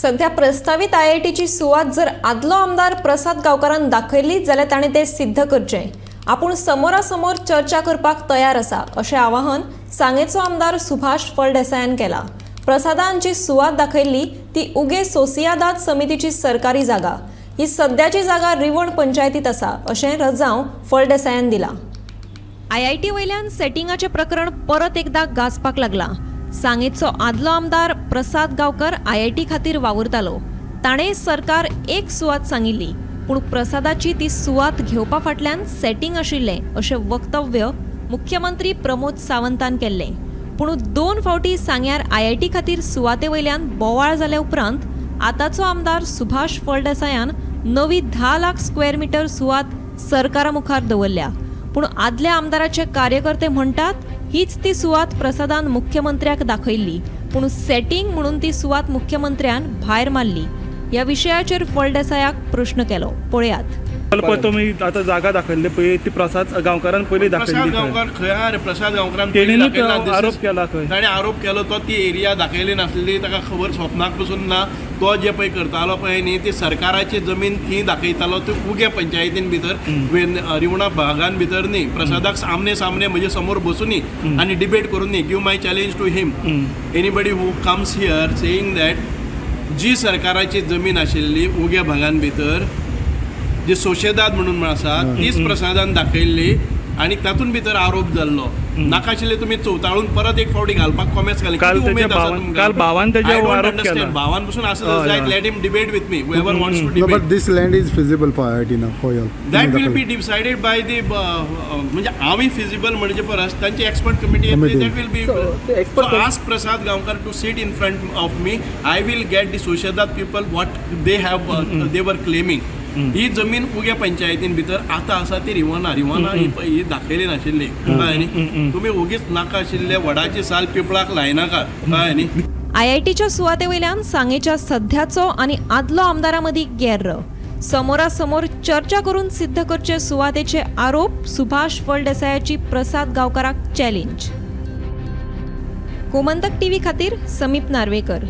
सध्या प्रस्तावित आयआयटीची सुवात जर आदलो आमदार प्रसाद गांवकारान दाखयली जाल्यार ताणें तें सिद्ध करचें। आपूण समोरासमोर चर्चा करपाक तयार आसा अशें आवाहन सांगेचो आमदार सुभाष फळदेसायान केलां। प्रसादान जी सुवात दाखयल्ली ती उगे सोसियादाद समितीची सरकारी जागा। ही सध्याची जागा रिवण पंचायतीत आसा अशें रजाव फळदेसायान दिलां। आयआयटी वयल्यान सेटिंगाचें प्रकरण परत एकदा गाजपाक लागलां। सांगेचो आदलो आमदार प्रसाद गांवकर आयआयटी खातीर वावुरतालो। ताणें सरकार एक सुवात सांगिल्ली, पूण प्रसादाची ती सुवात घेवपा फाटल्यान सेटिंग आशिल्लें अशें वक्तव्य मुख्यमंत्री प्रमोद सावंतान केल्लें। पूण 2 फावटी सांग्यार आयआयटी खातीर सुवाते वयल्यान बोवाळ जाले उपरांत आतांचो आमदार सुभाष फळदेसायान नवी 10 लाख स्क्वेअर मीटर सुवात सरकारा मुखार दवरल्या। पूण आदल्या आमदाराचे कार्यकर्ते म्हणटात हीच ती सुवात प्रसादान मुख्यमंत्र्याक दाखयल्ली, पूण सेटिंग म्हणून ती सुवात मुख्यमंत्र्यान भायर मारली। ह्या विशयाचेर फळदेसायाक प्रश्न केलो, पळयात। तुम्ही आता जागा दाखयल्ली पळय ती प्रसाद गांवकारान पयली दाखयल्ली। प्रसाद गांवकार खंय प्रसाद गांवकारान आरोप केला खंय ताणें आरोप केलो तो ती एरिया दाखयली नासली, ताका खबर स्वप्नाक पसून ना। तो जे पळय करतालो पळय न्ही ती सरकाराची जमीन थंय दाखयतालो ती उगे पंचायतीन भितर रिवणा भागान भितर न्ही। प्रसादाक आमने सामने म्हजे समोर बसूनी आनी डिबेट करून न्ही give my challenge to him anybody who comes here saying that जी सरकाराची जमीन आशिल्ली उग्या भागान भितर जी सोशेदाद म्हणून आसा तीच प्रसादान दाखयल्ली आनी तातूंत भितर आरोप जाल्लो। नाका आशिल्ले तुमी चवताळून परत एक फावटी घालपाक कॉमेंट्स घाली। काल भावान तेजेर आरोप केला। भावान पसून आसा जायत let him debate with me whoever wants to debate. But this land is feasible for IIT now for you. That will be decided by the म्हणजे आम्ही feasible म्हणजे परस तांची एक्सपर्ट कमिटी येतली that will be so ask Prasad Gaonkar to sit in front of me. I will get the Soshadad people what they have they were claiming. ही जमीन उग्या पंचायतीन भितर आता आसा ती रिवना ही दाखयली नाशिल्ली कळ्ळें न्ही। तुम्ही उगीच नाका आशिल्ले वडाची साल पिपळाक लायनाका कळ्ळें न्ही। आयआयटीच्या सुवाते वयल्यान सांगेच्या सध्याचो आनी आदलो आमदारा मदीं गैर समोरासमोर चर्चा करून सिद्ध करचे सुवातेचे आरोप सुभाष फळदेसायाची प्रसाद गांवकाराक चॅलेंज। गोमंतक टीव्ही खातीर समीप नार्वेकर।